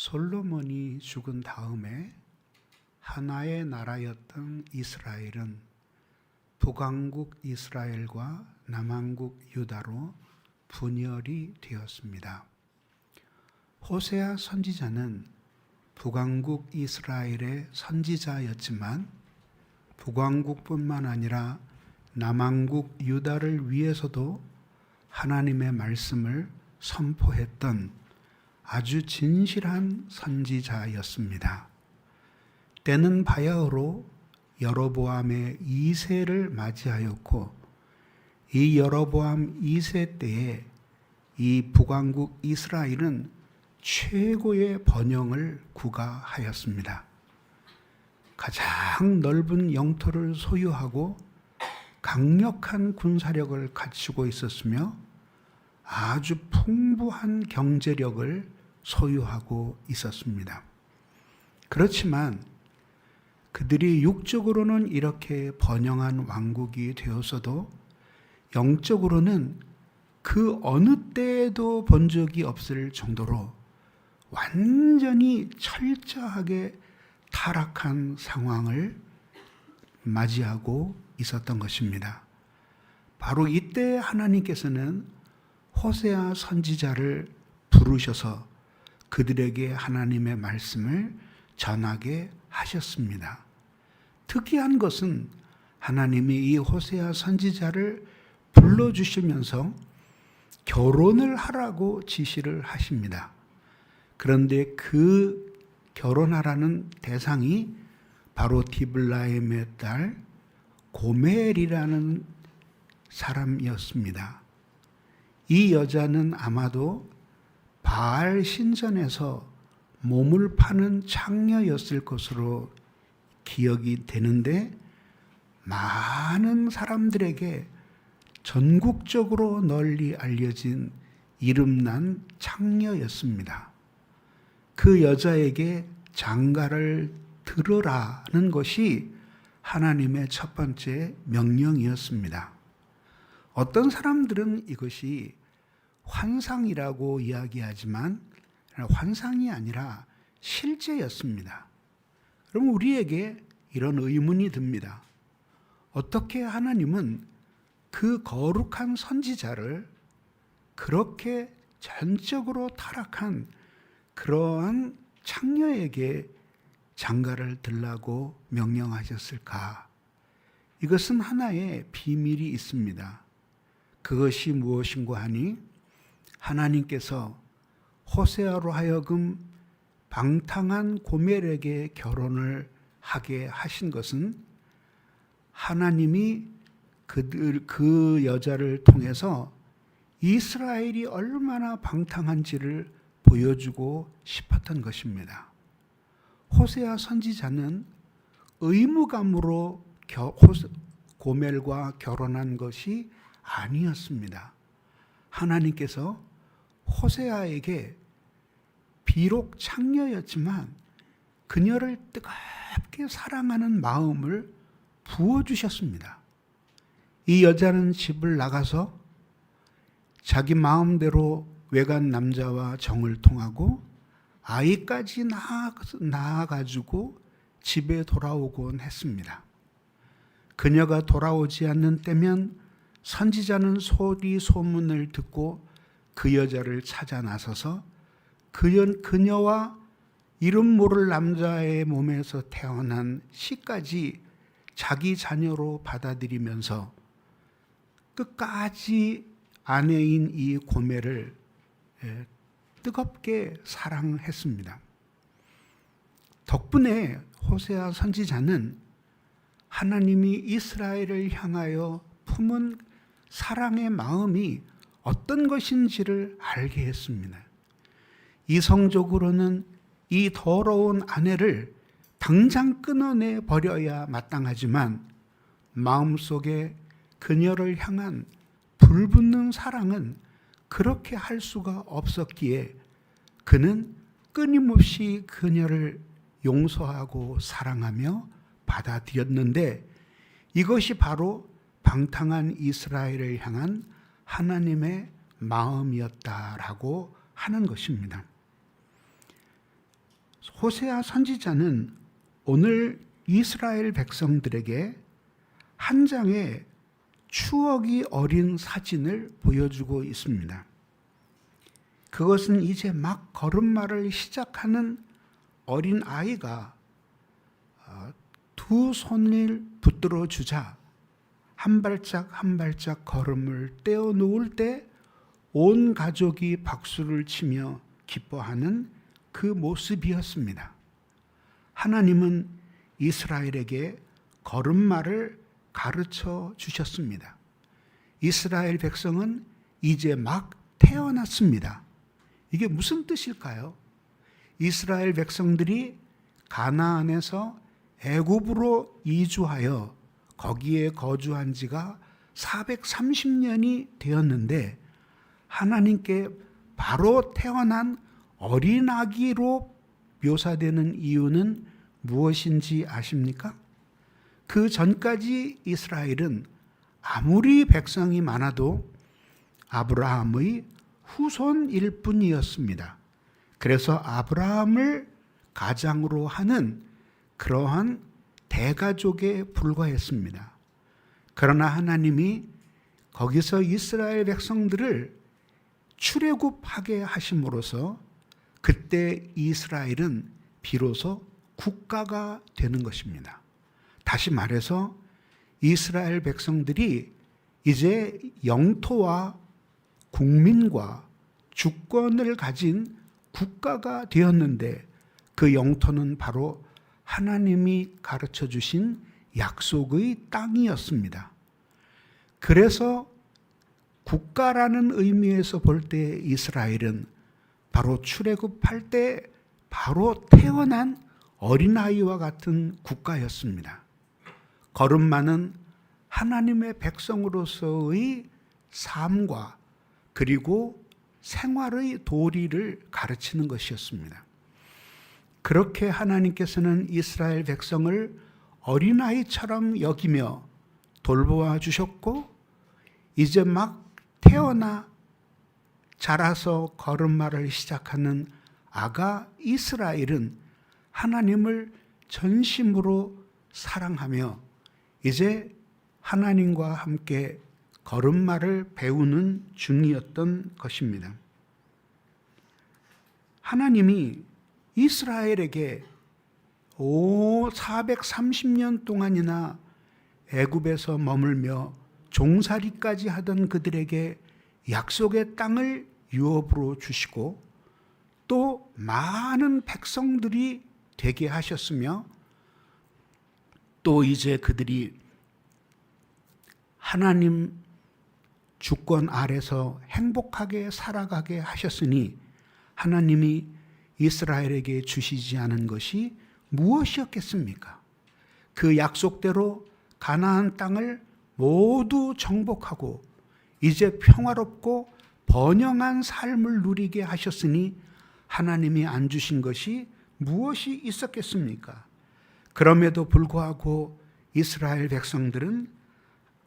솔로몬이 죽은 다음에 하나의 나라였던 이스라엘은 북왕국 이스라엘과 남왕국 유다로 분열이 되었습니다. 호세아 선지자는 북왕국 이스라엘의 선지자였지만 북왕국뿐만 아니라 남왕국 유다를 위해서도 하나님의 말씀을 선포했던 아주 진실한 선지자였습니다. 때는 바야흐로 여로보암의 2세를 맞이하였고 이 여로보암 2세 때에 이 북왕국 이스라엘은 최고의 번영을 구가하였습니다. 가장 넓은 영토를 소유하고 강력한 군사력을 갖추고 있었으며 아주 풍부한 경제력을 소유하고 있었습니다. 그렇지만 그들이 육적으로는 이렇게 번영한 왕국이 되었어도 영적으로는 그 어느 때에도 본 적이 없을 정도로 완전히 철저하게 타락한 상황을 맞이하고 있었던 것입니다. 바로 이때 하나님께서는 호세아 선지자를 부르셔서 그들에게 하나님의 말씀을 전하게 하셨습니다. 특이한 것은 하나님이 이 호세아 선지자를 불러주시면서 결혼을 하라고 지시를 하십니다. 그런데 그 결혼하라는 대상이 바로 디블라임의 딸 고멜이라는 사람이었습니다. 이 여자는 아마도 바알 신전에서 몸을 파는 창녀였을 것으로 기억이 되는데 많은 사람들에게 전국적으로 널리 알려진 이름난 창녀였습니다. 그 여자에게 장가를 들으라는 것이 하나님의 첫 번째 명령이었습니다. 어떤 사람들은 이것이 환상이라고 이야기하지만 환상이 아니라 실제였습니다. 그럼 우리에게 이런 의문이 듭니다. 어떻게 하나님은 그 거룩한 선지자를 그렇게 전적으로 타락한 그러한 창녀에게 장가를 들라고 명령하셨을까? 이것은 하나의 비밀이 있습니다. 그것이 무엇인고 하니 하나님께서 호세아로 하여금 방탕한 고멜에게 결혼을 하게 하신 것은 하나님이 그 여자를 통해서 이스라엘이 얼마나 방탕한지를 보여주고 싶었던 것입니다. 호세아 선지자는 의무감으로 고멜과 결혼한 것이 아니었습니다. 하나님께서 호세아에게 비록 창녀였지만 그녀를 뜨겁게 사랑하는 마음을 부어주셨습니다. 이 여자는 집을 나가서 자기 마음대로 외간 남자와 정을 통하고 아이까지 낳아가지고 집에 돌아오곤 했습니다. 그녀가 돌아오지 않는 때면 선지자는 소문을 듣고 그 여자를 찾아 나서서 그녀와 이름 모를 남자의 몸에서 태어난 씨까지 자기 자녀로 받아들이면서 끝까지 아내인 이 고멜을 뜨겁게 사랑했습니다. 덕분에 호세아 선지자는 하나님이 이스라엘을 향하여 품은 사랑의 마음이 어떤 것인지를 알게 했습니다. 이성적으로는 이 더러운 아내를 당장 끊어내 버려야 마땅하지만 마음속에 그녀를 향한 불붙는 사랑은 그렇게 할 수가 없었기에 그는 끊임없이 그녀를 용서하고 사랑하며 받아들였는데 이것이 바로 방탕한 이스라엘을 향한 하나님의 마음이었다라고 하는 것입니다. 호세아 선지자는 오늘 이스라엘 백성들에게 한 장의 추억이 어린 사진을 보여주고 있습니다. 그것은 이제 막 걸음마를 시작하는 어린 아이가 두 손을 붙들어 주자 한 발짝 한 발짝 걸음을 떼어 놓을 때 온 가족이 박수를 치며 기뻐하는 그 모습이었습니다. 하나님은 이스라엘에게 걸음마를 가르쳐 주셨습니다. 이스라엘 백성은 이제 막 태어났습니다. 이게 무슨 뜻일까요? 이스라엘 백성들이 가나안에서 애굽으로 이주하여 거기에 거주한 지가 430년이 되었는데 하나님께 바로 태어난 어린 아기로 묘사되는 이유는 무엇인지 아십니까? 그 전까지 이스라엘은 아무리 백성이 많아도 아브라함의 후손일 뿐이었습니다. 그래서 아브라함을 가장으로 하는 그러한 대가족에 불과했습니다. 그러나 하나님이 거기서 이스라엘 백성들을 출애굽하게 하심으로써 그때 이스라엘은 비로소 국가가 되는 것입니다. 다시 말해서 이스라엘 백성들이 이제 영토와 국민과 주권을 가진 국가가 되었는데 그 영토는 바로 하나님이 가르쳐 주신 약속의 땅이었습니다. 그래서 국가라는 의미에서 볼 때 이스라엘은 바로 출애굽할 때 바로 태어난 어린아이와 같은 국가였습니다. 걸음마는 하나님의 백성으로서의 삶과 그리고 생활의 도리를 가르치는 것이었습니다. 그렇게 하나님께서는 이스라엘 백성을 어린아이처럼 여기며 돌보아 주셨고 이제 막 태어나 자라서 걸음마를 시작하는 아가 이스라엘은 하나님을 전심으로 사랑하며 이제 하나님과 함께 걸음마를 배우는 중이었던 것입니다. 하나님이 이스라엘에게 430년 동안이나 애굽에서 머물며 종살이까지 하던 그들에게 약속의 땅을 유업으로 주시고 또 많은 백성들이 되게 하셨으며 또 이제 그들이 하나님 주권 아래서 행복하게 살아가게 하셨으니 하나님이 이스라엘에게 주시지 않은 것이 무엇이었겠습니까? 그 약속대로 가나안 땅을 모두 정복하고 이제 평화롭고 번영한 삶을 누리게 하셨으니 하나님이 안 주신 것이 무엇이 있었겠습니까? 그럼에도 불구하고 이스라엘 백성들은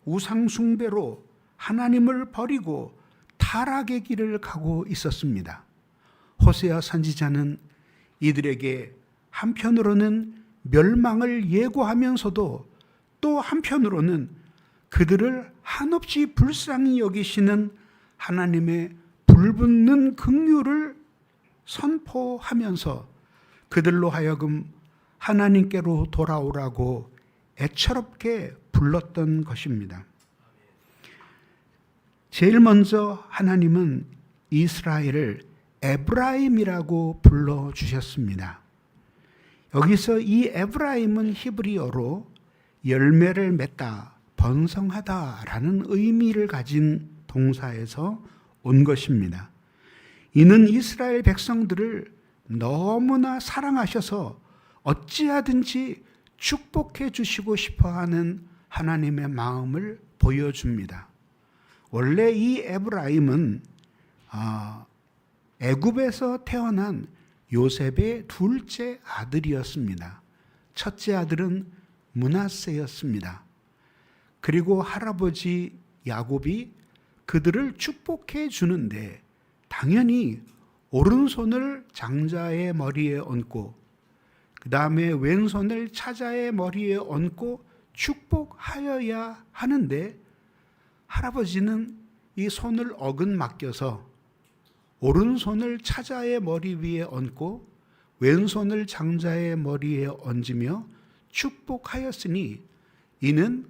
우상 숭배로 하나님을 버리고 타락의 길을 가고 있었습니다. 호세아 선지자는 이들에게 한편으로는 멸망을 예고하면서도 또 한편으로는 그들을 한없이 불쌍히 여기시는 하나님의 불붙는 긍휼을 선포하면서 그들로 하여금 하나님께로 돌아오라고 애처롭게 불렀던 것입니다. 제일 먼저 하나님은 이스라엘을 에브라임이라고 불러주셨습니다. 여기서 이 에브라임은 히브리어로 열매를 맺다, 번성하다라는 의미를 가진 동사에서 온 것입니다. 이는 이스라엘 백성들을 너무나 사랑하셔서 어찌하든지 축복해 주시고 싶어하는 하나님의 마음을 보여줍니다. 원래 이 에브라임은 애굽에서 태어난 요셉의 둘째 아들이었습니다. 첫째 아들은 므낫세였습니다. 그리고 할아버지 야곱이 그들을 축복해 주는데 당연히 오른손을 장자의 머리에 얹고 그 다음에 왼손을 차자의 머리에 얹고 축복하여야 하는데 할아버지는 이 손을 어긋 맡겨서 오른손을 차자의 머리 위에 얹고 왼손을 장자의 머리에 얹으며 축복하였으니 이는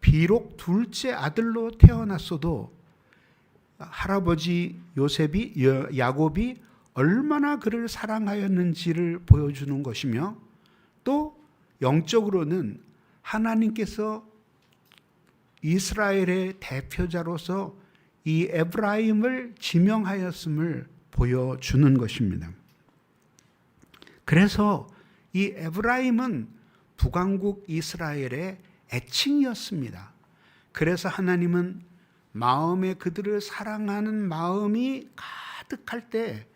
비록 둘째 아들로 태어났어도 할아버지 야곱이 얼마나 그를 사랑하였는지를 보여주는 것이며 또 영적으로는 하나님께서 이스라엘의 대표자로서 이 에브라임을 지명하였음을 보여주는 것입니다. 그래서 이 에브라임은 북왕국 이스라엘의 애칭이었습니다. 그래서 하나님은 마음에 그들을 사랑하는 마음이 가득할 때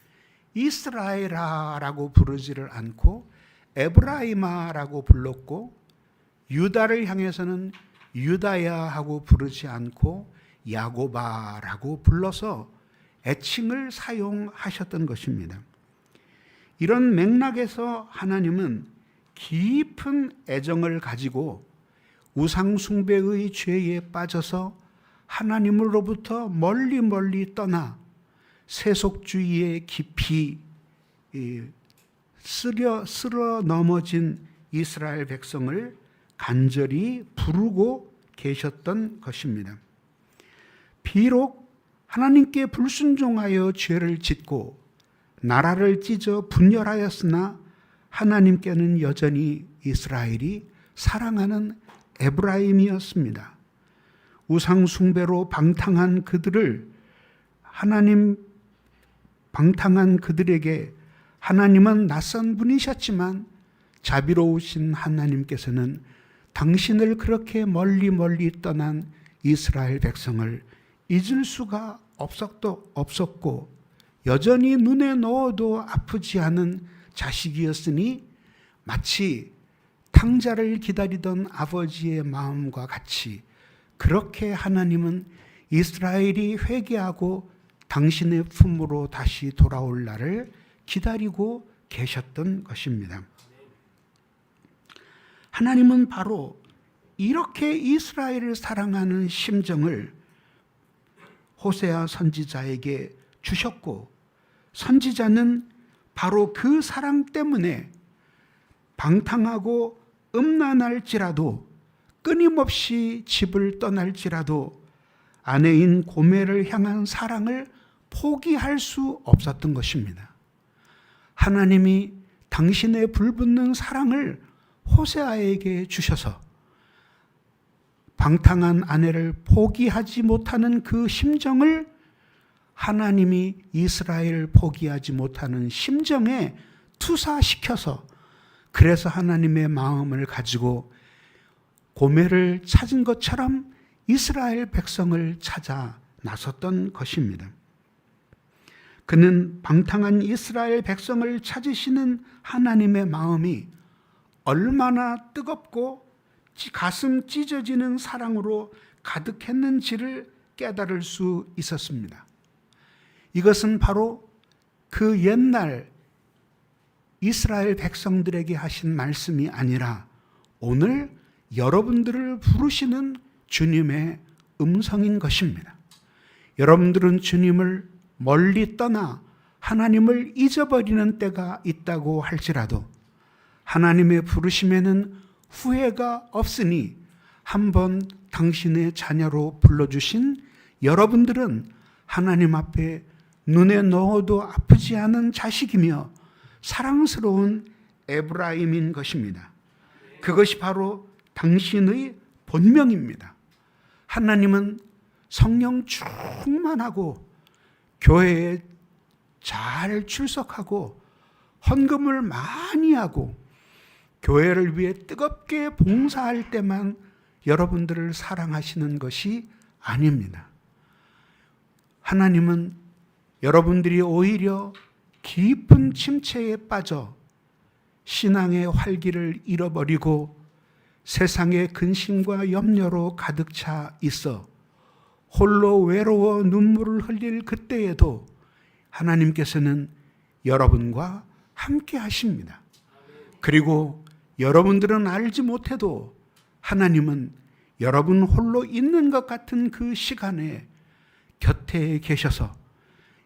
이스라엘아라고 부르지를 않고 에브라임아라고 불렀고 유다를 향해서는 유다야 하고 부르지 않고 야고바라고 불러서 애칭을 사용하셨던 것입니다. 이런 맥락에서 하나님은 깊은 애정을 가지고 우상 숭배의 죄에 빠져서 하나님으로부터 멀리 떠나 세속주의에 깊이 쓸어 넘어진 이스라엘 백성을 간절히 부르고 계셨던 것입니다. 비록 하나님께 불순종하여 죄를 짓고 나라를 찢어 분열하였으나 하나님께는 여전히 이스라엘이 사랑하는 에브라임이었습니다. 우상 숭배로 방탕한 그들에게 하나님은 낯선 분이셨지만 자비로우신 하나님께서는 당신을 그렇게 멀리 떠난 이스라엘 백성을 잊을 수가 없었고 여전히 눈에 넣어도 아프지 않은 자식이었으니 마치 탕자를 기다리던 아버지의 마음과 같이 그렇게 하나님은 이스라엘이 회개하고 당신의 품으로 다시 돌아올 날을 기다리고 계셨던 것입니다. 하나님은 바로 이렇게 이스라엘을 사랑하는 심정을 호세아 선지자에게 주셨고 선지자는 바로 그 사랑 때문에 방탕하고 음란할지라도 끊임없이 집을 떠날지라도 아내인 고멜을 향한 사랑을 포기할 수 없었던 것입니다. 하나님이 당신의 불붙는 사랑을 호세아에게 주셔서 방탕한 아내를 포기하지 못하는 그 심정을 하나님이 이스라엘을 포기하지 못하는 심정에 투사시켜서 그래서 하나님의 마음을 가지고 고멜을 찾은 것처럼 이스라엘 백성을 찾아 나섰던 것입니다. 그는 방탕한 이스라엘 백성을 찾으시는 하나님의 마음이 얼마나 뜨겁고 가슴 찢어지는 사랑으로 가득했는지를 깨달을 수 있었습니다. 이것은 바로 그 옛날 이스라엘 백성들에게 하신 말씀이 아니라 오늘 여러분들을 부르시는 주님의 음성인 것입니다. 여러분들은 주님을 멀리 떠나 하나님을 잊어버리는 때가 있다고 할지라도 하나님의 부르심에는 후회가 없으니 한번 당신의 자녀로 불러주신 여러분들은 하나님 앞에 눈에 넣어도 아프지 않은 자식이며 사랑스러운 에브라임인 것입니다. 그것이 바로 당신의 본명입니다. 하나님은 성령 충만하고 교회에 잘 출석하고 헌금을 많이 하고 교회를 위해 뜨겁게 봉사할 때만 여러분들을 사랑하시는 것이 아닙니다. 하나님은 여러분들이 오히려 깊은 침체에 빠져 신앙의 활기를 잃어버리고 세상의 근심과 염려로 가득 차 있어 홀로 외로워 눈물을 흘릴 그때에도 하나님께서는 여러분과 함께 하십니다. 그리고 여러분들은 알지 못해도 하나님은 여러분 홀로 있는 것 같은 그 시간에 곁에 계셔서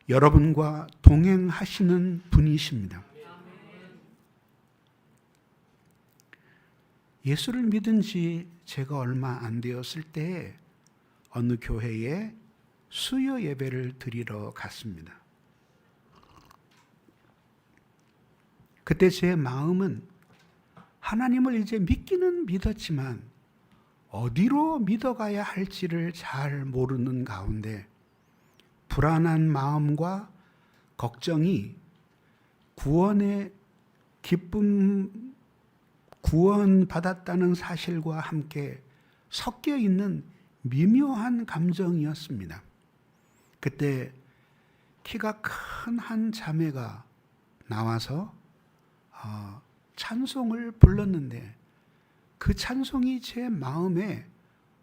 여러분과 동행하시는 분이십니다. 예수를 믿은 지 제가 얼마 안 되었을 때 어느 교회에 수요 예배를 드리러 갔습니다. 그때 제 마음은 하나님을 이제 믿기는 믿었지만 어디로 믿어가야 할지를 잘 모르는 가운데 불안한 마음과 걱정이 구원의 기쁨, 구원받았다는 사실과 함께 섞여 있는 미묘한 감정이었습니다. 그때 키가 큰 한 자매가 나와서 찬송을 불렀는데 그 찬송이 제 마음에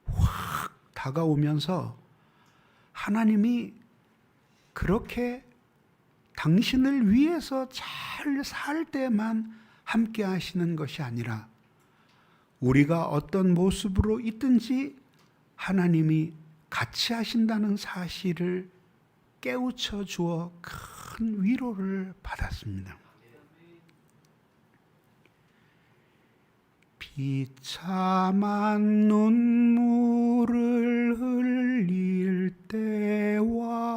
확 다가오면서 하나님이 그렇게 당신을 위해서 잘 살 때만 함께 하시는 것이 아니라 우리가 어떤 모습으로 있든지 하나님이 같이 하신다는 사실을 깨우쳐 주어 큰 위로를 받았습니다. 비참한 눈물을 흘릴 때와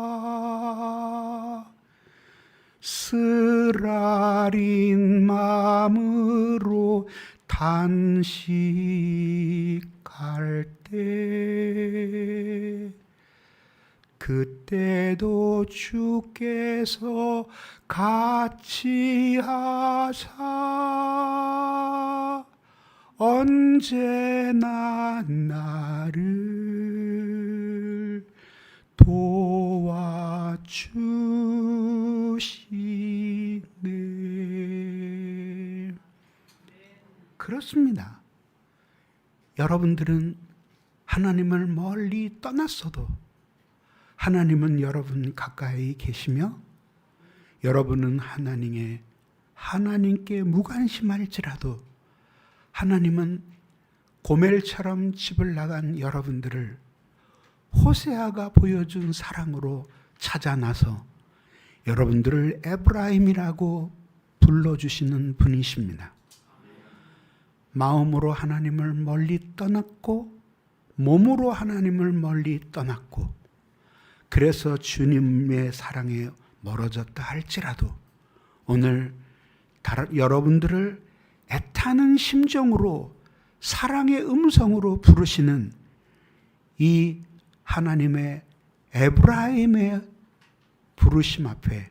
쓰라린 마음으로 단식할 때 그때도 주께서 같이 하사 언제나 나를 도와주시네. 그렇습니다. 여러분들은 하나님을 멀리 떠났어도 하나님은 여러분 가까이 계시며 여러분은 하나님께 무관심할지라도 하나님은 고멜처럼 집을 나간 여러분들을 호세아가 보여준 사랑으로 찾아 나서 여러분들을 에브라임이라고 불러주시는 분이십니다. 마음으로 하나님을 멀리 떠났고 몸으로 하나님을 멀리 떠났고 그래서 주님의 사랑에 멀어졌다 할지라도 오늘 여러분들을 애타는 심정으로 사랑의 음성으로 부르시는 이 하나님의 에브라임의 부르심 앞에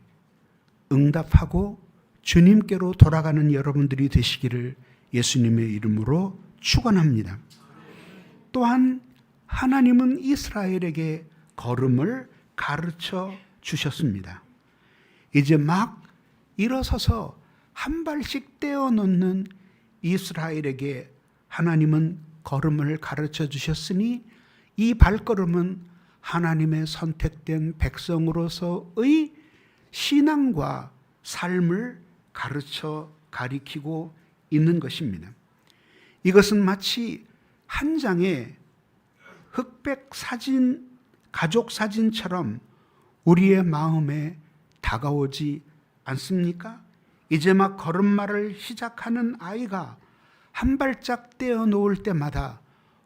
응답하고 주님께로 돌아가는 여러분들이 되시기를 예수님의 이름으로 축원합니다. 또한 하나님은 이스라엘에게 걸음을 가르쳐 주셨습니다. 이제 막 일어서서 한 발씩 떼어놓는 이스라엘에게 하나님은 걸음을 가르쳐 주셨으니 이 발걸음은 하나님의 선택된 백성으로서의 신앙과 삶을 가리키고 있는 것입니다. 이것은 마치 한 장의 흑백 사진, 가족 사진처럼 우리의 마음에 다가오지 않습니까? 이제 막 걸음마를 시작하는 아이가 한 발짝 떼어놓을 때마다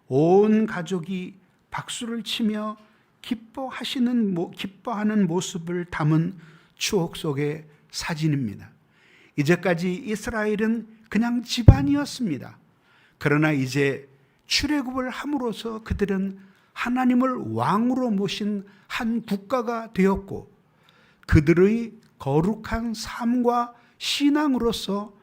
온 가족이 박수를 치며 기뻐하는 모습을 담은 추억 속의 사진입니다. 이제까지 이스라엘은 그냥 집안이었습니다. 그러나 이제 출애굽을 함으로써 그들은 하나님을 왕으로 모신 한 국가가 되었고 그들의 거룩한 삶과 신앙으로서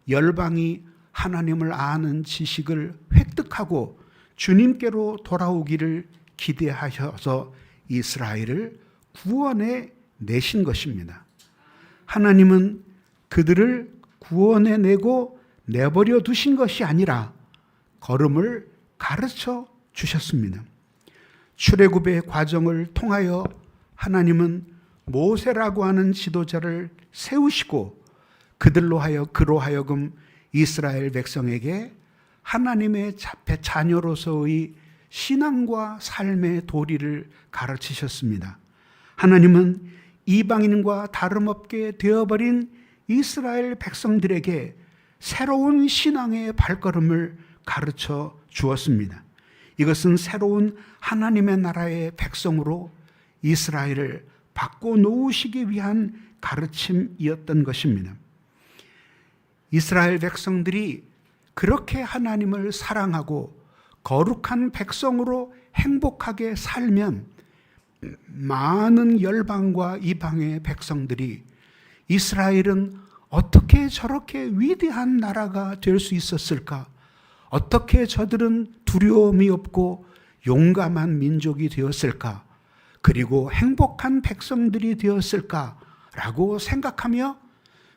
열방이 하나님을 아는 지식을 획득하고 주님께로 돌아오기를 기대하셔서 이스라엘을 구원해 내신 것입니다. 하나님은 그들을 구원해 내고 내버려 두신 것이 아니라 걸음을 가르쳐 주셨습니다. 출애굽의 과정을 통하여 하나님은 모세라고 하는 지도자를 세우시고 그로 하여금 이스라엘 백성에게 하나님의 자녀로서의 신앙과 삶의 도리를 가르치셨습니다. 하나님은 이방인과 다름없게 되어버린 이스라엘 백성들에게 새로운 신앙의 발걸음을 가르쳐 주었습니다. 이것은 새로운 하나님의 나라의 백성으로 이스라엘을 바꿔놓으시기 위한 가르침이었던 것입니다. 이스라엘 백성들이 그렇게 하나님을 사랑하고 거룩한 백성으로 행복하게 살면 많은 열방과 이방의 백성들이 이스라엘은 어떻게 저렇게 위대한 나라가 될 수 있었을까? 어떻게 저들은 두려움이 없고 용감한 민족이 되었을까? 그리고 행복한 백성들이 되었을까? 라고 생각하며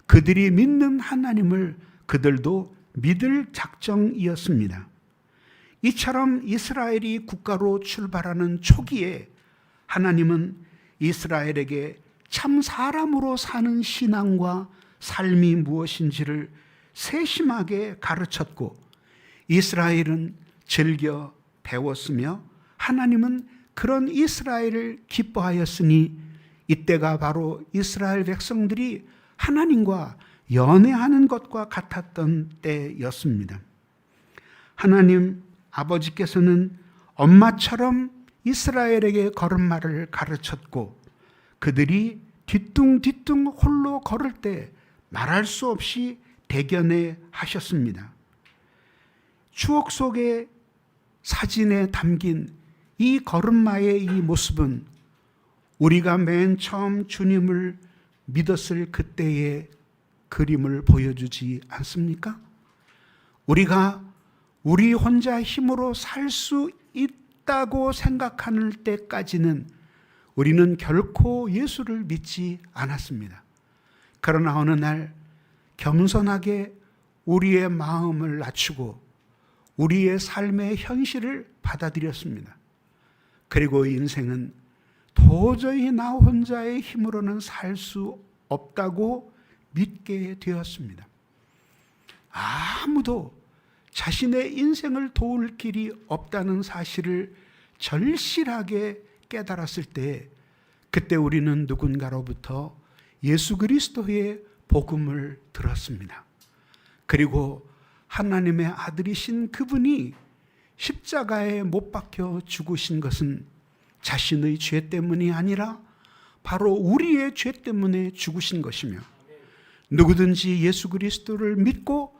그들이 믿는 하나님을 그들도 믿을 작정이었습니다. 이처럼 이스라엘이 국가로 출발하는 초기에 하나님은 이스라엘에게 참 사람으로 사는 신앙과 삶이 무엇인지를 세심하게 가르쳤고 이스라엘은 즐겨 배웠으며 하나님은 그런 이스라엘을 기뻐하였으니 이때가 바로 이스라엘 백성들이 하나님과 연애하는 것과 같았던 때였습니다. 하나님 아버지께서는 엄마처럼 이스라엘에게 걸음마를 가르쳤고 그들이 뒤뚱뒤뚱 홀로 걸을 때 말할 수 없이 대견해 하셨습니다. 추억 속의 사진에 담긴 이 걸음마의 이 모습은 우리가 맨 처음 주님을 믿었을 그때의 그림을 보여주지 않습니까? 우리가 우리 혼자 힘으로 살 수 있다고 생각할 때까지는 우리는 결코 예수를 믿지 않았습니다. 그러나 어느 날 겸손하게 우리의 마음을 낮추고 우리의 삶의 현실을 받아들였습니다. 그리고 인생은 도저히 나 혼자의 힘으로는 살 수 없다고 믿게 되었습니다. 아무도 자신의 인생을 도울 길이 없다는 사실을 절실하게 깨달았을 때 그때 우리는 누군가로부터 예수 그리스도의 복음을 들었습니다. 그리고 하나님의 아들이신 그분이 십자가에 못 박혀 죽으신 것은 자신의 죄 때문이 아니라 바로 우리의 죄 때문에 죽으신 것이며 누구든지 예수 그리스도를 믿고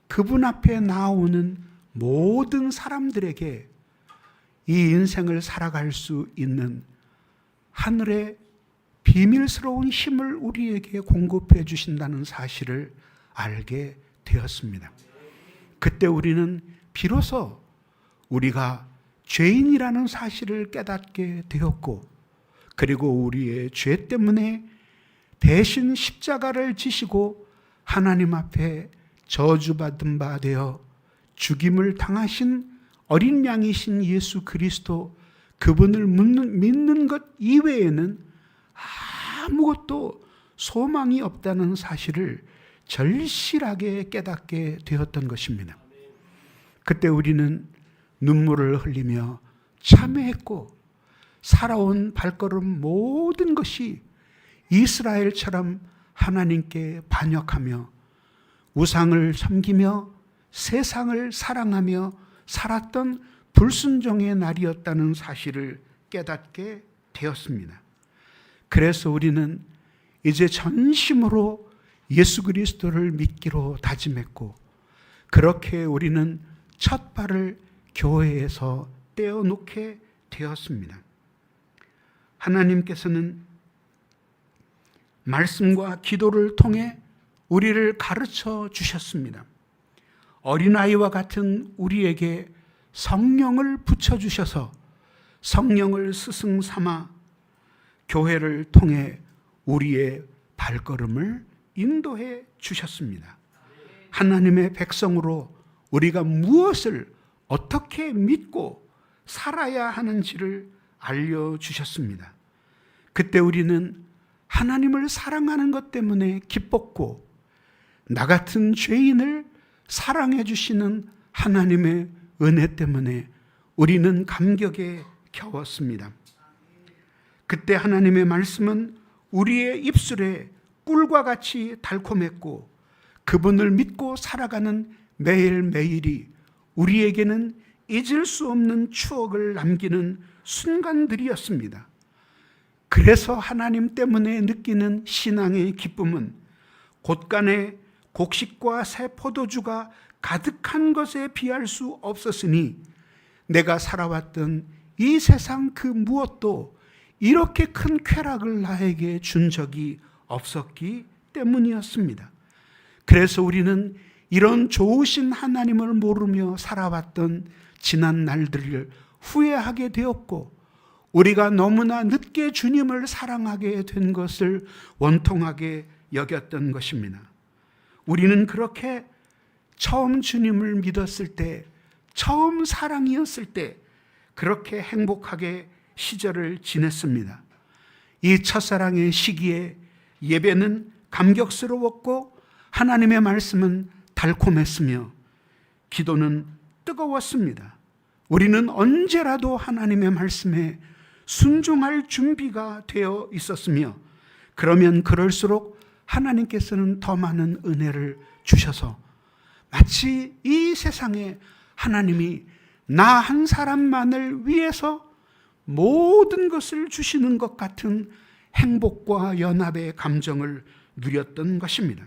그분 앞에 나오는 모든 사람들에게 이 인생을 살아갈 수 있는 하늘의 비밀스러운 힘을 우리에게 공급해 주신다는 사실을 알게 되었습니다. 그때 우리는 비로소 우리가 죄인이라는 사실을 깨닫게 되었고 그리고 우리의 죄 때문에 대신 십자가를 지시고 하나님 앞에 저주받은 바 되어 죽임을 당하신 어린 양이신 예수 그리스도 그분을 믿는 것 이외에는 아무것도 소망이 없다는 사실을 절실하게 깨닫게 되었던 것입니다. 그때 우리는 눈물을 흘리며 참회했고 살아온 발걸음 모든 것이 이스라엘처럼 하나님께 반역하며 우상을 섬기며 세상을 사랑하며 살았던 불순종의 날이었다는 사실을 깨닫게 되었습니다. 그래서 우리는 이제 전심으로 예수 그리스도를 믿기로 다짐했고 그렇게 우리는 첫 발을 교회에서 떼어놓게 되었습니다. 하나님께서는 말씀과 기도를 통해 우리를 가르쳐 주셨습니다. 어린아이와 같은 우리에게 성령을 붙여주셔서 성령을 스승 삼아 교회를 통해 우리의 발걸음을 인도해 주셨습니다. 하나님의 백성으로 우리가 무엇을 어떻게 믿고 살아야 하는지를 알려주셨습니다. 그때 우리는 하나님을 사랑하는 것 때문에 기뻤고 나 같은 죄인을 사랑해 주시는 하나님의 은혜 때문에 우리는 감격에 겨웠습니다. 그때 하나님의 말씀은 우리의 입술에 꿀과 같이 달콤했고, 그분을 믿고 살아가는 매일매일이 우리에게는 잊을 수 없는 추억을 남기는 순간들이었습니다. 그래서 하나님 때문에 느끼는 신앙의 기쁨은 곳간에 곡식과 새 포도주가 가득한 것에 비할 수 없었으니, 내가 살아왔던 이 세상 그 무엇도 이렇게 큰 쾌락을 나에게 준 적이 없었기 때문이었습니다. 그래서 우리는 이런 좋으신 하나님을 모르며 살아왔던 지난 날들을 후회하게 되었고, 우리가 너무나 늦게 주님을 사랑하게 된 것을 원통하게 여겼던 것입니다. 우리는 그렇게 처음 주님을 믿었을 때, 처음 사랑이었을 때 그렇게 행복하게 시절을 지냈습니다. 이 첫사랑의 시기에 예배는 감격스러웠고, 하나님의 말씀은 달콤했으며, 기도는 뜨거웠습니다. 우리는 언제라도 하나님의 말씀에 순종할 준비가 되어 있었으며, 그러면 그럴수록 하나님께서는 더 많은 은혜를 주셔서 마치 이 세상에 하나님이 나 한 사람만을 위해서 모든 것을 주시는 것 같은 행복과 연합의 감정을 누렸던 것입니다.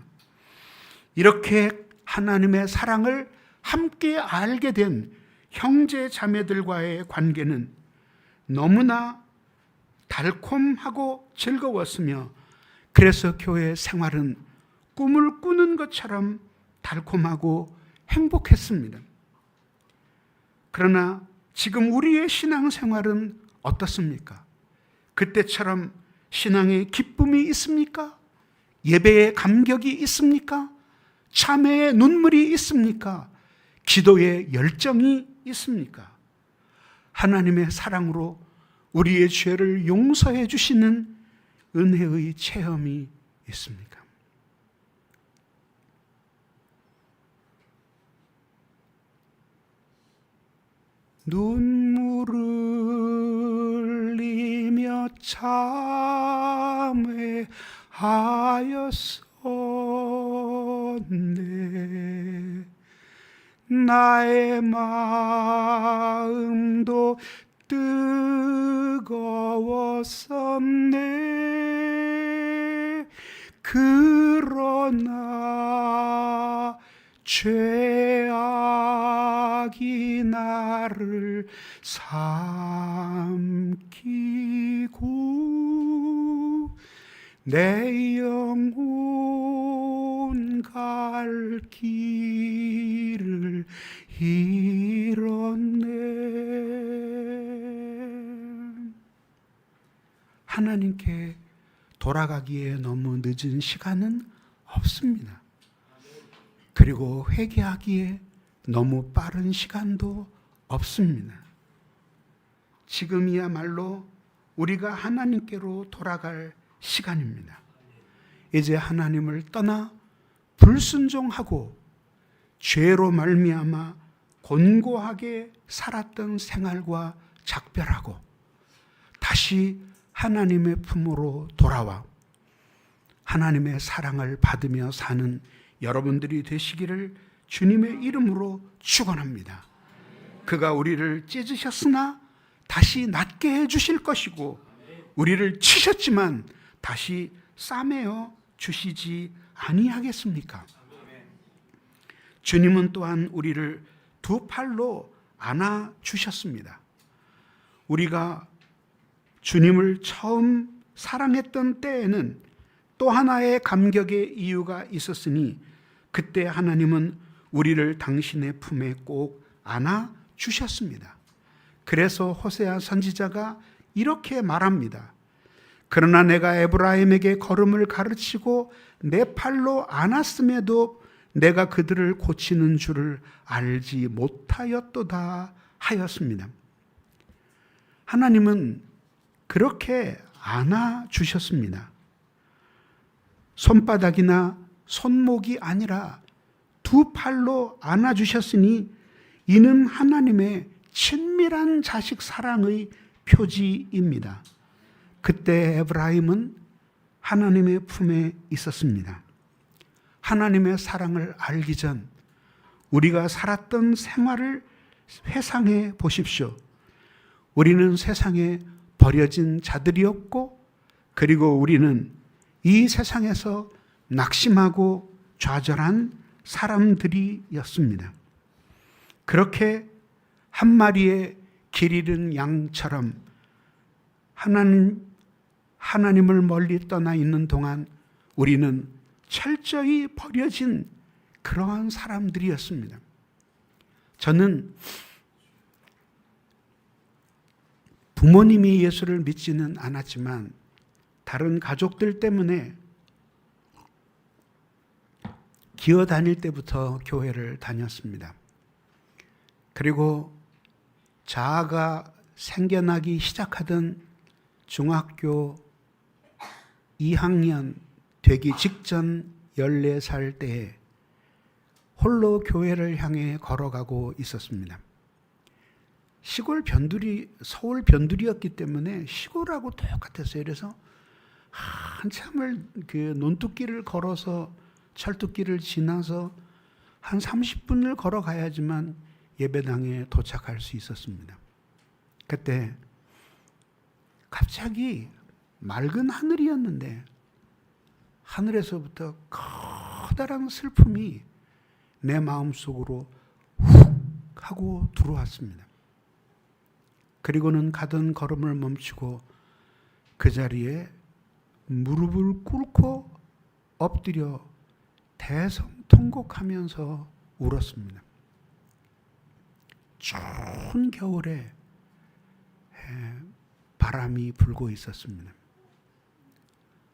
이렇게 하나님의 사랑을 함께 알게 된 형제 자매들과의 관계는 너무나 달콤하고 즐거웠으며, 그래서 교회 생활은 꿈을 꾸는 것처럼 달콤하고 행복했습니다. 그러나 지금 우리의 신앙생활은 어떻습니까? 그때처럼 신앙의 기쁨이 있습니까? 예배의 감격이 있습니까? 참회의 눈물이 있습니까? 기도의 열정이 있습니까? 하나님의 사랑으로 우리의 죄를 용서해 주시는 은혜의 체험이 있습니까? 눈물을 흘리며 참회하였었네. 나의 마음도 뜨거웠었네. 그러나 죄악이 나를 삼키고 내 영혼 갈 길을 잃었네. 하나님께 돌아가기에 너무 늦은 시간은 없습니다. 그리고 회개하기에 너무 빠른 시간도 없습니다. 지금이야말로 우리가 하나님께로 돌아갈 시간입니다. 이제 하나님을 떠나 불순종하고 죄로 말미암아 곤고하게 살았던 생활과 작별하고 다시 하나님의 품으로 돌아와 하나님의 사랑을 받으며 사는 여러분들이 되시기를 주님의 이름으로 축원합니다. 그가 우리를 찢으셨으나 다시 낫게 해주실 것이고, 우리를 치셨지만 다시 싸매어 주시지 아니하겠습니까? 주님은 또한 우리를 두 팔로 안아 주셨습니다. 우리가 주님을 처음 사랑했던 때에는 또 하나의 감격의 이유가 있었으니, 그때 하나님은 우리를 당신의 품에 꼭 안아 주셨습니다. 그래서 호세아 선지자가 이렇게 말합니다. 그러나 내가 에브라임에게 걸음을 가르치고 내 팔로 안았음에도 내가 그들을 고치는 줄을 알지 못하였도다 하였습니다. 하나님은 그렇게 안아 주셨습니다. 손바닥이나 손목이 아니라 두 팔로 안아주셨으니 이는 하나님의 친밀한 자식 사랑의 표지입니다. 그때 에브라임은 하나님의 품에 있었습니다. 하나님의 사랑을 알기 전 우리가 살았던 생활을 회상해 보십시오. 우리는 세상에 버려진 자들이었고, 그리고 우리는 이 세상에서 낙심하고 좌절한 사람들이었습니다. 그렇게 한 마리의 길 잃은 양처럼 하나님을 멀리 떠나 있는 동안 우리는 철저히 버려진 그러한 사람들이었습니다. 저는 부모님이 예수를 믿지는 않았지만 다른 가족들 때문에 기어 다닐 때부터 교회를 다녔습니다. 그리고 자아가 생겨나기 시작하던 중학교 2학년 되기 직전 14살 때에 홀로 교회를 향해 걸어가고 있었습니다. 시골 변두리, 서울 변두리였기 때문에 시골하고 똑같았어요. 그래서 한참을 그 논뚝길을 걸어서 철뚝길을 지나서 한 30분을 걸어가야지만 예배당에 도착할 수 있었습니다. 그때 갑자기 맑은 하늘이었는데 하늘에서부터 커다란 슬픔이 내 마음속으로 훅 하고 들어왔습니다. 그리고는 가던 걸음을 멈추고 그 자리에 무릎을 꿇고 엎드려 대성통곡하면서 울었습니다. 추운 겨울에 바람이 불고 있었습니다.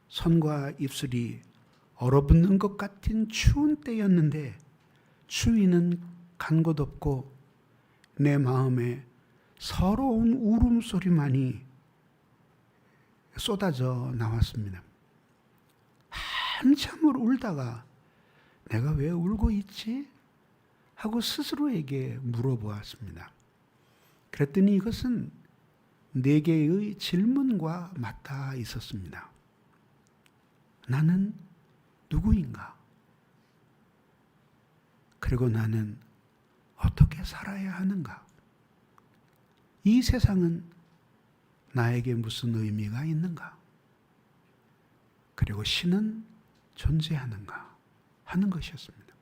손과 입술이 얼어붙는 것 같은 추운 때였는데 추위는 간 곳 없고 내 마음에 서러운 울음소리만이 쏟아져 나왔습니다. 한참을 울다가 내가 왜 울고 있지? 하고 스스로에게 물어보았습니다. 그랬더니 이것은 4개의 질문과 맞닿아 있었습니다. 나는 누구인가? 그리고 나는 어떻게 살아야 하는가? 이 세상은 나에게 무슨 의미가 있는가? 그리고 신은 존재하는가? 하는 것이었습니다.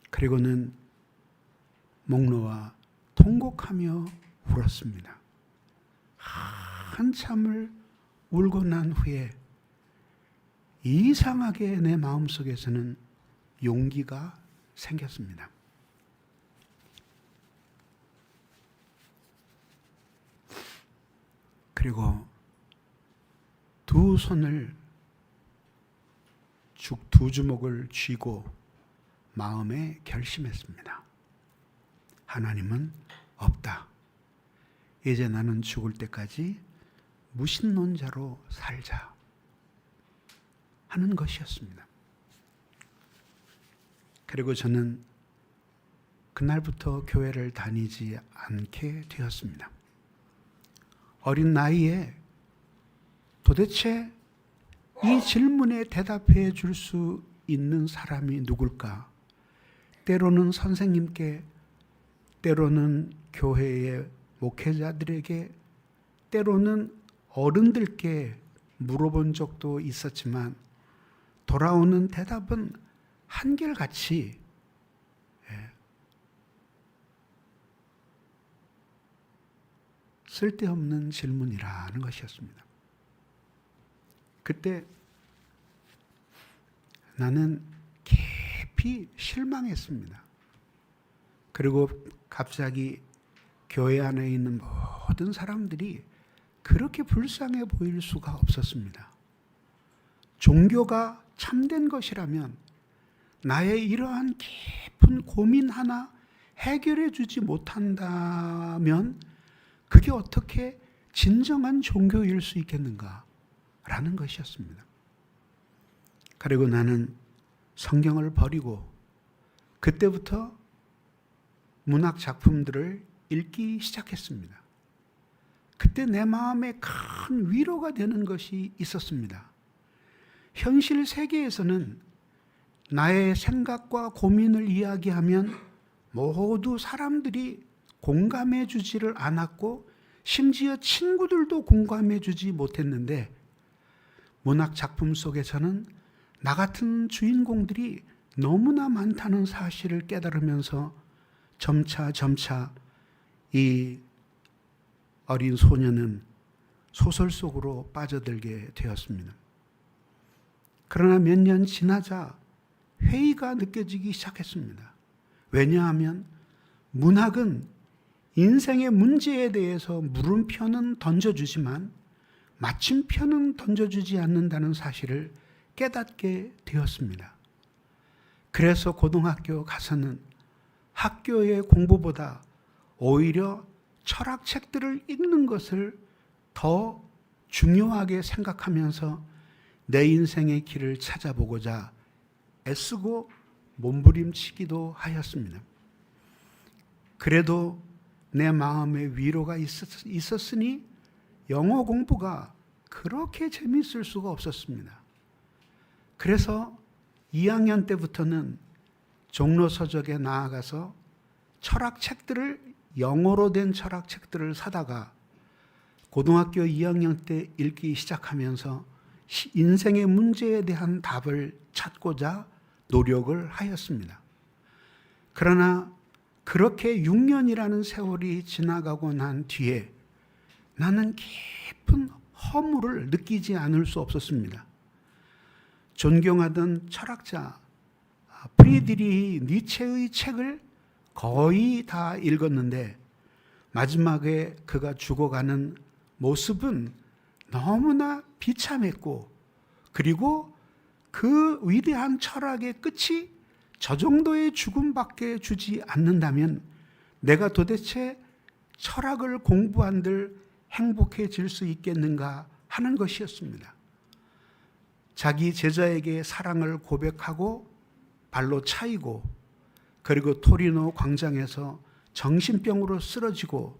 그리고는 목 놓아 통곡하며 울었습니다. 한참을 울고 난 후에 이상하게 내 마음속에서는 용기가 생겼습니다. 그리고 두 손을 두 주먹을 쥐고 마음에 결심했습니다. 하나님은 없다. 이제 나는 죽을 때까지 무신론자로 살자 하는 것이었습니다. 그리고 저는 그날부터 교회를 다니지 않게 되었습니다. 어린 나이에 도대체 이 질문에 대답해 줄 수 있는 사람이 누굴까? 때로는 선생님께, 때로는 교회의 목회자들에게, 때로는 어른들께 물어본 적도 있었지만 돌아오는 대답은 한결같이 쓸데없는 질문이라는 것이었습니다. 그때 나는 깊이 실망했습니다. 그리고 갑자기 교회 안에 있는 모든 사람들이 그렇게 불쌍해 보일 수가 없었습니다. 종교가 참된 것이라면 나의 이러한 깊은 고민 하나 해결해 주지 못한다면 그게 어떻게 진정한 종교일 수 있겠는가? 라는 것이었습니다. 그리고 나는 성경을 버리고 그때부터 문학 작품들을 읽기 시작했습니다. 그때 내 마음에 큰 위로가 되는 것이 있었습니다. 현실 세계에서는 나의 생각과 고민을 이야기하면 모두 사람들이 공감해 주지를 않았고 심지어 친구들도 공감해 주지 못했는데 문학 작품 속에서는 나 같은 주인공들이 너무나 많다는 사실을 깨달으면서 점차 이 어린 소녀는 소설 속으로 빠져들게 되었습니다. 그러나 몇 년 지나자 회의가 느껴지기 시작했습니다. 왜냐하면 문학은 인생의 문제에 대해서 물음표는 던져주지만 마침표는 던져주지 않는다는 사실을 깨닫게 되었습니다. 그래서 고등학교 가서는 학교의 공부보다 오히려 철학책들을 읽는 것을 더 중요하게 생각하면서 내 인생의 길을 찾아보고자 애쓰고 몸부림치기도 하였습니다. 그래도 내 마음에 위로가 있었으니 영어 공부가 그렇게 재미있을 수가 없었습니다. 그래서 2학년 때부터는 종로서적에 나아가서 철학책들을 영어로 된 철학책들을 사다가 고등학교 2학년 때 읽기 시작하면서 인생의 문제에 대한 답을 찾고자 노력을 하였습니다. 그러나 그렇게 6년이라는 세월이 지나가고 난 뒤에 나는 깊은 허물을 느끼지 않을 수 없었습니다. 존경하던 철학자 프리드리히 니체의 책을 거의 다 읽었는데 마지막에 그가 죽어가는 모습은 너무나 비참했고 그리고 그 위대한 철학의 끝이 저 정도의 죽음밖에 주지 않는다면 내가 도대체 철학을 공부한들 행복해질 수 있겠는가 하는 것이었습니다. 자기 제자에게 사랑을 고백하고 발로 차이고 그리고 토리노 광장에서 정신병으로 쓰러지고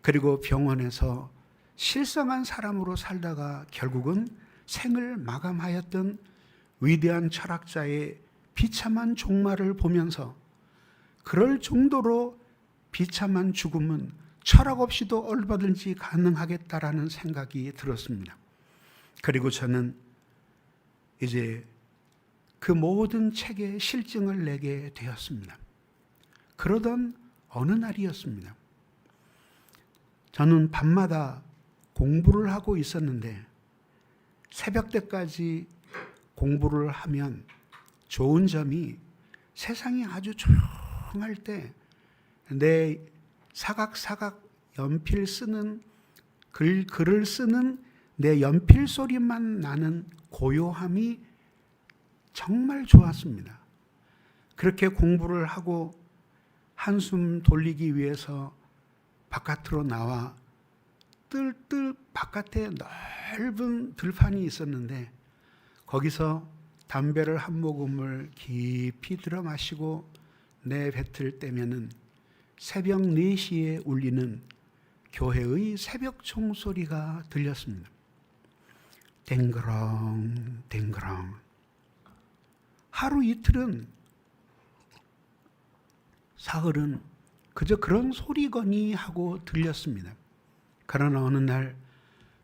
그리고 병원에서 실성한 사람으로 살다가 결국은 생을 마감하였던 위대한 철학자의 비참한 종말을 보면서 그럴 정도로 비참한 죽음은 철학 없이도 얼마든지 가능하겠다라는 생각이 들었습니다. 그리고 저는 이제 그 모든 책의 실증을 내게 되었습니다. 그러던 어느 날이었습니다. 저는 밤마다 공부를 하고 있었는데 새벽 때까지 공부를 하면 좋은 점이 세상이 아주 조용할 때 내 사각사각 연필 쓰는 글을 쓰는 내 연필 소리만 나는 고요함이 정말 좋았습니다. 그렇게 공부를 하고 한숨 돌리기 위해서 바깥으로 나와 뜰뜰 바깥에 넓은 들판이 있었는데 거기서 담배를 한 모금을 깊이 들어 마시고 내뱉을 때면은 새벽 4시에 울리는 교회의 새벽 총소리가 들렸습니다. 댕그렁 댕그렁. 하루 이틀은 사흘은 그저 그런 소리거니 하고 들렸습니다. 그러나 어느 날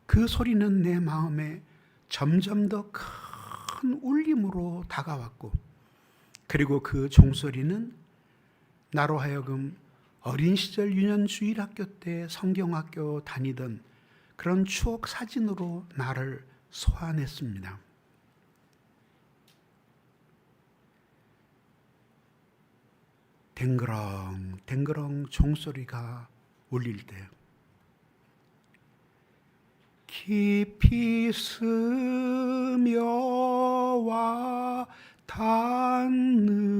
그 소리는 내 마음에 점점 더 큰 울림으로 다가왔고 그리고 그 종소리는 나로 하여금 어린 시절 유년주일학교 때 성경학교 다니던 그런 추억 사진으로 나를 소환했습니다. 댕그렁 댕그렁 종소리가 울릴 때 깊이 스며와 닿는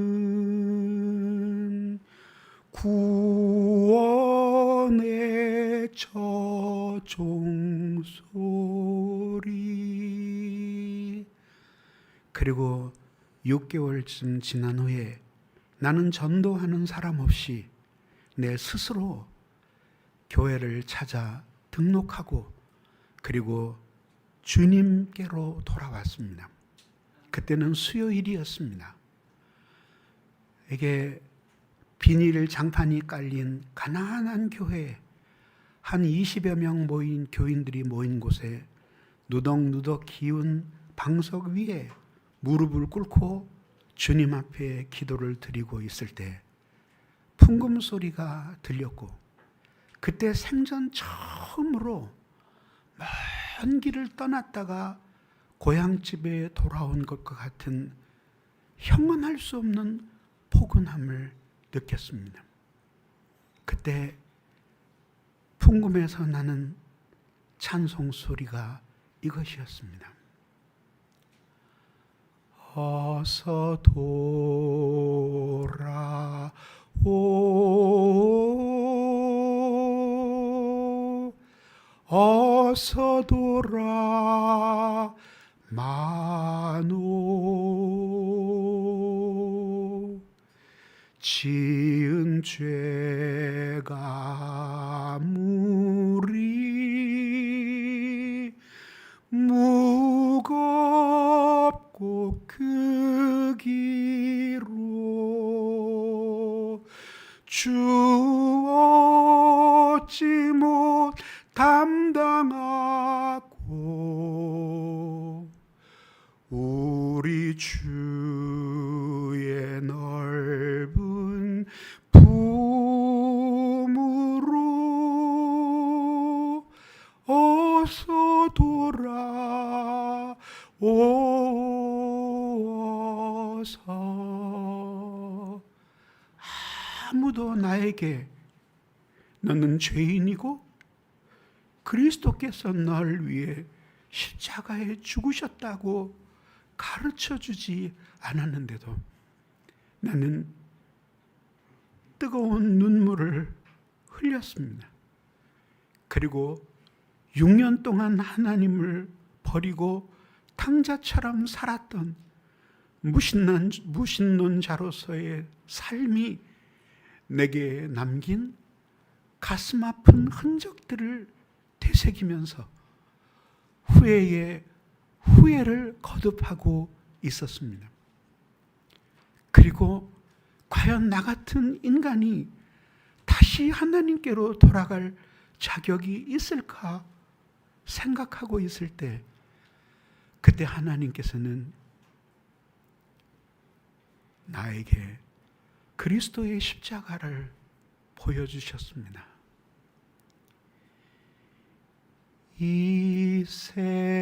구원의 저 종소리. 그리고 6개월쯤 지난 후에 나는 전도하는 사람 없이 내 스스로 교회를 찾아 등록하고 그리고 주님께로 돌아왔습니다. 그때는 수요일이었습니다. 이게 비닐 장판이 깔린 가난한 교회, 한 20여 명 모인 교인들이 모인 곳에 누덕누덕 기운 방석 위에 무릎을 꿇고 주님 앞에 기도를 드리고 있을 때 풍금 소리가 들렸고, 그때 생전 처음으로 먼 길을 떠났다가 고향집에 돌아온 것과 같은 형언할 수 없는 포근함을 느꼈습니다. 그때 풍금에서 나는 찬송 소리가 이것이었습니다. 어서 돌아오, 어서 돌아마노. 지은 죄가 무리 무겁고 크기로 주 어찌 못 담당하고 우리 주의 넓은 품으로 어서 돌아오어서. 아무도 나에게 너는 죄인이고 그리스도께서 널 위해 십자가에 죽으셨다고 가르쳐주지 않았는데도 나는 뜨거운 눈물을 흘렸습니다. 그리고 6년 동안 하나님을 버리고 탕자처럼 살았던 무신론자로서의 삶이 내게 남긴 가슴 아픈 흔적들을 되새기면서 후회에 후회를 거듭하고 있었습니다. 그리고 과연 나 같은 인간이 다시 하나님께로 돌아갈 자격이 있을까 생각하고 있을 때, 그때 하나님께서는 나에게 그리스도의 십자가를 보여주셨습니다. 이 세상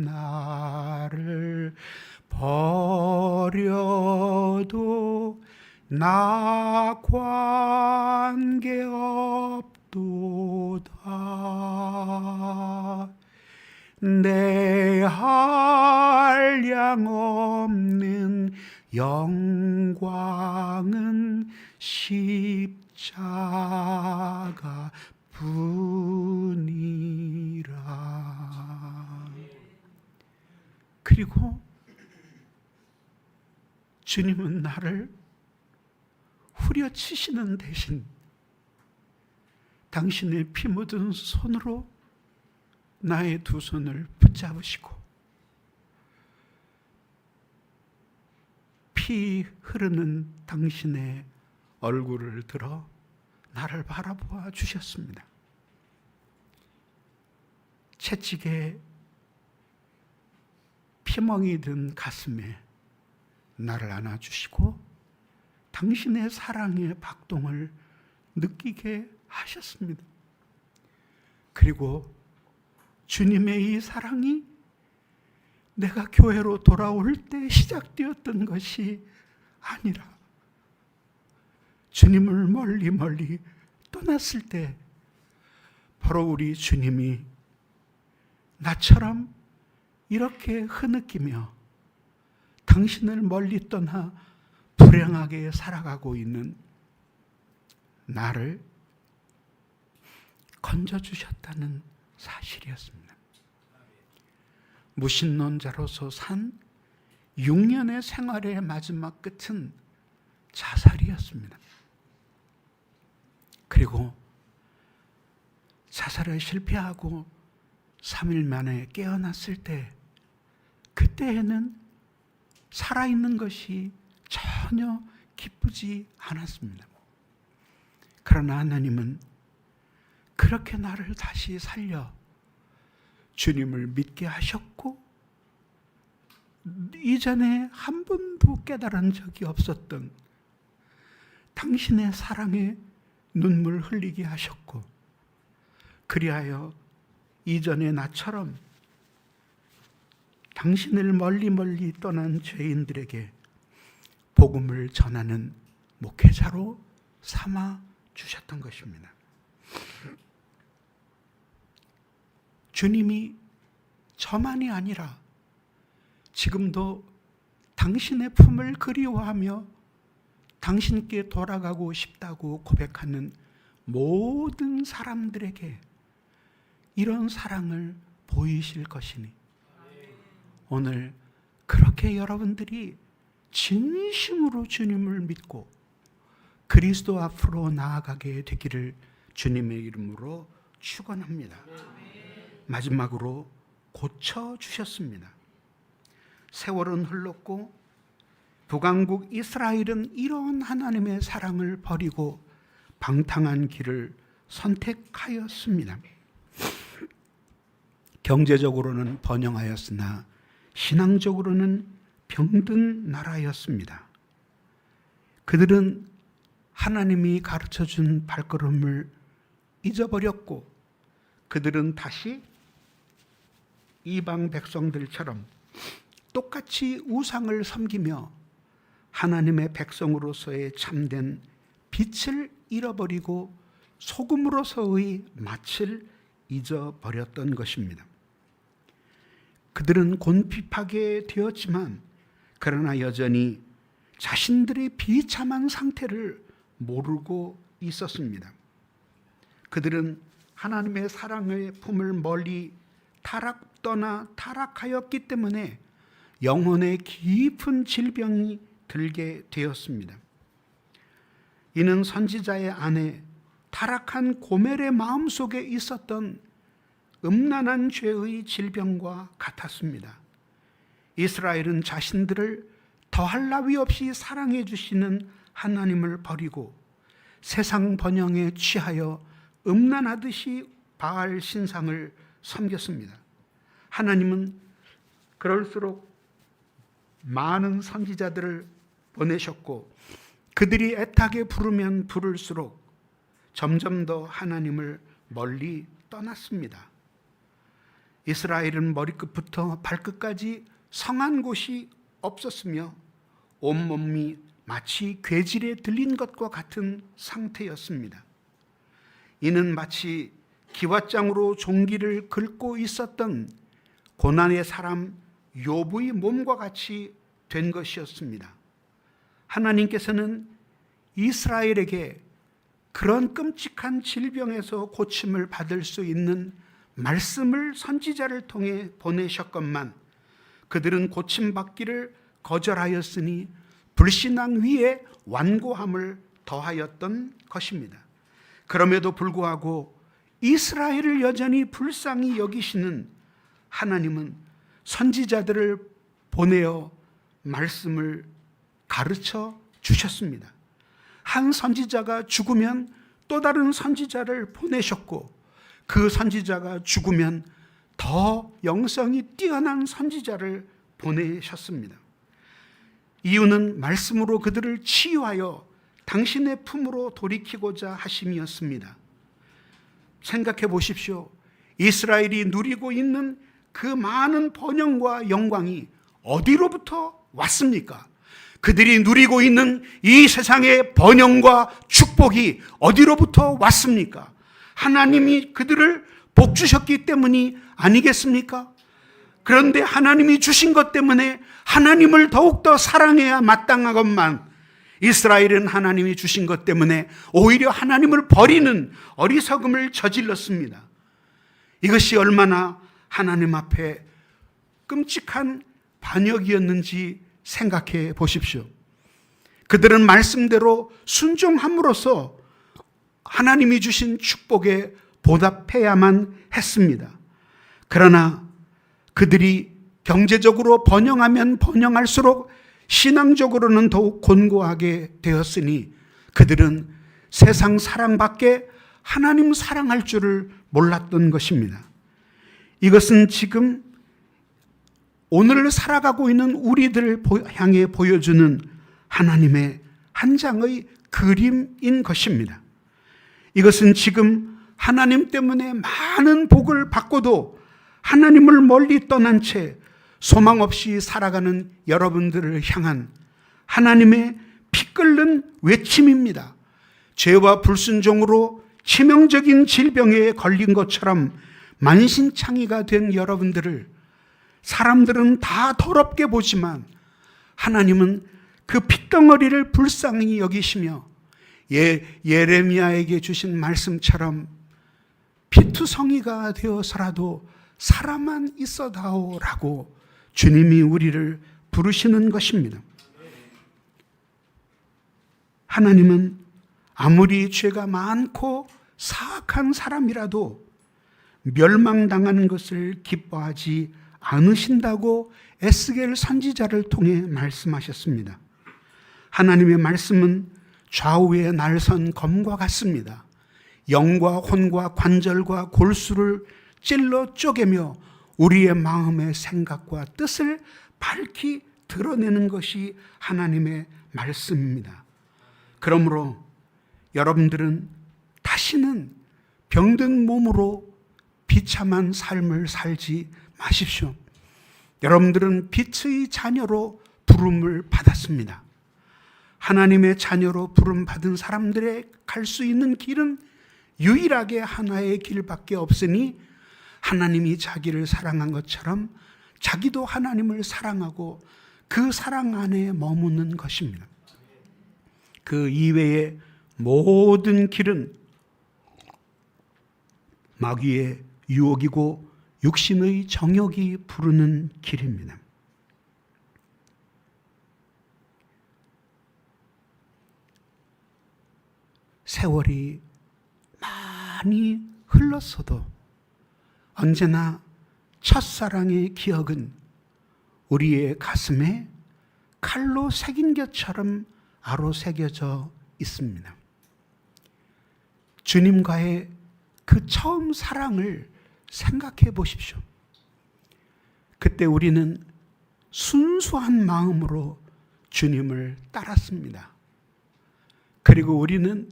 나를 버려도 나 관계없도다. 내 한량 없는 영광은 십자가 뿐이라. 그리고 주님은 나를 후려치시는 대신 당신의 피 묻은 손으로 나의 두 손을 붙잡으시고 피 흐르는 당신의 얼굴을 들어 나를 바라보아 주셨습니다. 채찍에 피멍이 든 가슴에 나를 안아주시고 당신의 사랑의 박동을 느끼게 하셨습니다. 그리고 주님의 이 사랑이 내가 교회로 돌아올 때 시작되었던 것이 아니라 주님을 멀리 멀리 떠났을 때 바로 우리 주님이 나처럼 이렇게 흐느끼며 당신을 멀리 떠나 불행하게 살아가고 있는 나를 건져주셨다는 사실이었습니다. 무신론자로서 산 6년의 생활의 마지막 끝은 자살이었습니다. 그리고 자살을 실패하고 3일 만에 깨어났을 때, 그때에는 살아있는 것이 전혀 기쁘지 않았습니다. 그러나 하나님은 그렇게 나를 다시 살려 주님을 믿게 하셨고, 이전에 한 번도 깨달은 적이 없었던 당신의 사랑에 눈물 흘리게 하셨고, 그리하여 이전의 나처럼 당신을 멀리 멀리 떠난 죄인들에게 복음을 전하는 목회자로 삼아 주셨던 것입니다. 주님이 저만이 아니라 지금도 당신의 품을 그리워하며 당신께 돌아가고 싶다고 고백하는 모든 사람들에게 이런 사랑을 보이실 것이니, 오늘 그렇게 여러분들이 진심으로 주님을 믿고 그리스도 앞으로 나아가게 되기를 주님의 이름으로 축원합니다. 마지막으로 고쳐주셨습니다. 세월은 흘렀고 북왕국 이스라엘은 이런 하나님의 사랑을 버리고 방탕한 길을 선택하였습니다. 경제적으로는 번영하였으나 신앙적으로는 병든 나라였습니다. 그들은 하나님이 가르쳐준 발걸음을 잊어버렸고, 그들은 다시 이방 백성들처럼 똑같이 우상을 섬기며 하나님의 백성으로서의 참된 빛을 잃어버리고 소금으로서의 맛을 잊어버렸던 것입니다. 그들은 곤핍하게 되었지만 그러나 여전히 자신들의 비참한 상태를 모르고 있었습니다. 그들은 하나님의 사랑의 품을 멀리 떠나 타락하였기 때문에 영혼의 깊은 질병이 들게 되었습니다. 이는 선지자의 아내 타락한 고멜의 마음속에 있었던 음란한 죄의 질병과 같았습니다. 이스라엘은 자신들을 더할 나위 없이 사랑해 주시는 하나님을 버리고 세상 번영에 취하여 음란하듯이 바알 신상을 섬겼습니다. 하나님은 그럴수록 많은 선지자들을 보내셨고, 그들이 애타게 부르면 부를수록 점점 더 하나님을 멀리 떠났습니다. 이스라엘은 머리끝부터 발끝까지 성한 곳이 없었으며 온몸이 마치 괴질에 들린 것과 같은 상태였습니다. 이는 마치 기왓장으로 종기를 긁고 있었던 고난의 사람 욥의 몸과 같이 된 것이었습니다. 하나님께서는 이스라엘에게 그런 끔찍한 질병에서 고침을 받을 수 있는 말씀을 선지자를 통해 보내셨건만 그들은 고침받기를 거절하였으니 불신앙 위에 완고함을 더하였던 것입니다. 그럼에도 불구하고 이스라엘을 여전히 불쌍히 여기시는 하나님은 선지자들을 보내어 말씀을 가르쳐 주셨습니다. 한 선지자가 죽으면 또 다른 선지자를 보내셨고, 그 선지자가 죽으면 더 영성이 뛰어난 선지자를 보내셨습니다. 이유는 말씀으로 그들을 치유하여 당신의 품으로 돌이키고자 하심이었습니다. 생각해 보십시오. 이스라엘이 누리고 있는 그 많은 번영과 영광이 어디로부터 왔습니까? 그들이 누리고 있는 이 세상의 번영과 축복이 어디로부터 왔습니까? 하나님이 그들을 복 주셨기 때문이 아니겠습니까? 그런데 하나님이 주신 것 때문에 하나님을 더욱더 사랑해야 마땅하건만 이스라엘은 하나님이 주신 것 때문에 오히려 하나님을 버리는 어리석음을 저질렀습니다. 이것이 얼마나 하나님 앞에 끔찍한 반역이었는지 생각해 보십시오. 그들은 말씀대로 순종함으로써 하나님이 주신 축복에 보답해야만 했습니다. 그러나 그들이 경제적으로 번영하면 번영할수록 신앙적으로는 더욱 곤고하게 되었으니 그들은 세상 사랑밖에 하나님 사랑할 줄을 몰랐던 것입니다. 이것은 지금 오늘 살아가고 있는 우리들을 향해 보여주는 하나님의 한 장의 그림인 것입니다. 이것은 지금 하나님 때문에 많은 복을 받고도 하나님을 멀리 떠난 채 소망 없이 살아가는 여러분들을 향한 하나님의 피 끓는 외침입니다. 죄와 불순종으로 치명적인 질병에 걸린 것처럼 만신창이가 된 여러분들을 사람들은 다 더럽게 보지만 하나님은 그 핏덩어리를 불쌍히 여기시며 예레미야에게 주신 말씀처럼 피투성이가 되어서라도 살아만 있어다오라고 주님이 우리를 부르시는 것입니다. 하나님은 아무리 죄가 많고 사악한 사람이라도 멸망당하는 것을 기뻐하지 않으신다고 에스겔 선지자를 통해 말씀하셨습니다. 하나님의 말씀은 좌우에 날선 검과 같습니다. 영과 혼과 관절과 골수를 찔러 쪼개며 우리의 마음의 생각과 뜻을 밝히 드러내는 것이 하나님의 말씀입니다. 그러므로 여러분들은 다시는 병든 몸으로 비참한 삶을 살지 마십시오. 여러분들은 빛의 자녀로 부름을 받았습니다. 하나님의 자녀로 부름받은 사람들의 갈 수 있는 길은 유일하게 하나의 길밖에 없으니 하나님이 자기를 사랑한 것처럼 자기도 하나님을 사랑하고 그 사랑 안에 머무는 것입니다. 그 이외의 모든 길은 마귀의 유혹이고 육신의 정욕이 부르는 길입니다. 세월이 많이 흘렀어도 언제나 첫사랑의 기억은 우리의 가슴에 칼로 새긴 것처럼 아로새겨져 있습니다. 주님과의 그 처음 사랑을 생각해 보십시오. 그때 우리는 순수한 마음으로 주님을 따랐습니다. 그리고 우리는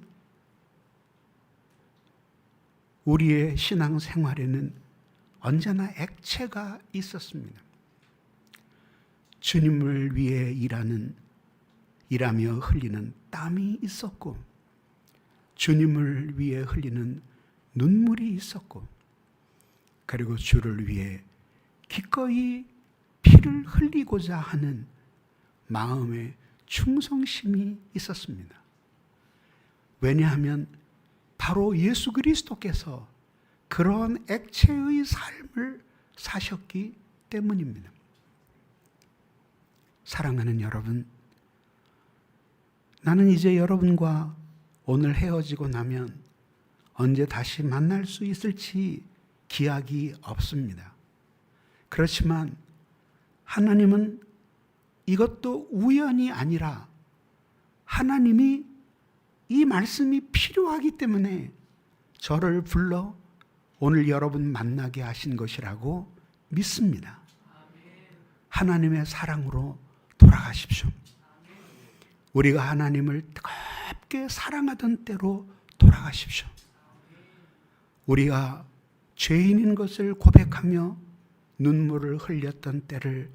우리의 신앙 생활에는 언제나 액체가 있었습니다. 주님을 위해 일하며 흘리는 땀이 있었고, 주님을 위해 흘리는 눈물이 있었고, 그리고 주를 위해 기꺼이 피를 흘리고자 하는 마음의 충성심이 있었습니다. 왜냐하면 바로 예수 그리스도께서 그런 액체의 삶을 사셨기 때문입니다. 사랑하는 여러분, 나는 이제 여러분과 오늘 헤어지고 나면 언제 다시 만날 수 있을지 기약이 없습니다. 그렇지만 하나님은 이것도 우연이 아니라 하나님이 이 말씀이 필요하기 때문에 저를 불러 오늘 여러분 만나게 하신 것이라고 믿습니다. 하나님의 사랑으로 돌아가십시오. 우리가 하나님을 뜨겁게 사랑하던 때로 돌아가십시오. 우리가 죄인인 것을 고백하며 눈물을 흘렸던 때를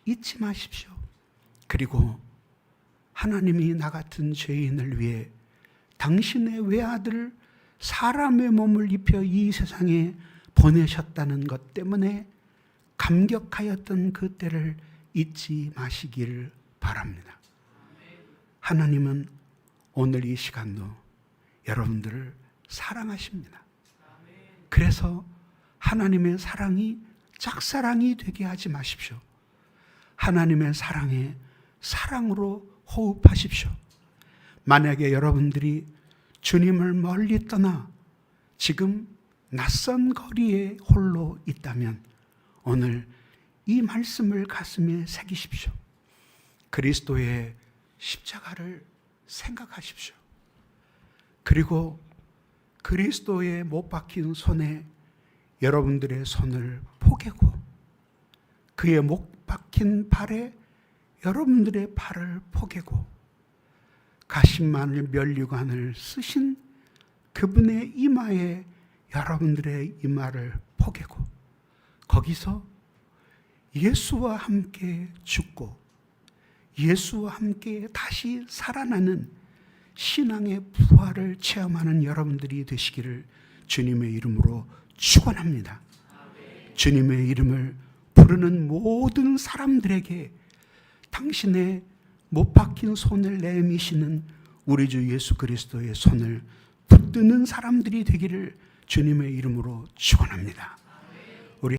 잊지 마십시오. 그리고 하나님이 나 같은 죄인을 위해 당신의 외아들 사람의 몸을 입혀 이 세상에 보내셨다는 것 때문에 감격하였던 그 때를 잊지 마시기를 바랍니다. 하나님은 오늘 이 시간도 여러분들을 사랑하십니다. 그래서 하나님의 사랑이 짝사랑이 되게 하지 마십시오. 하나님의 사랑에 사랑으로 호흡하십시오. 만약에 여러분들이 주님을 멀리 떠나 지금 낯선 거리에 홀로 있다면 오늘 이 말씀을 가슴에 새기십시오. 그리스도의 십자가를 생각하십시오. 그리고 그리스도의 못 박힌 손에 여러분들의 손을 포개고 그의 못 박힌 발에 여러분들의 발을 포개고 가시마늘 면류관을 쓰신 그분의 이마에 여러분들의 이마를 포개고 거기서 예수와 함께 죽고 예수와 함께 다시 살아나는 신앙의 부활을 체험하는 여러분들이 되시기를 주님의 이름으로 축원합니다. 주님의 이름을 부르는 모든 사람들에게 당신의 못 박힌 손을 내미시는 우리 주 예수 그리스도의 손을 붙드는 사람들이 되기를 주님의 이름으로 축원합니다.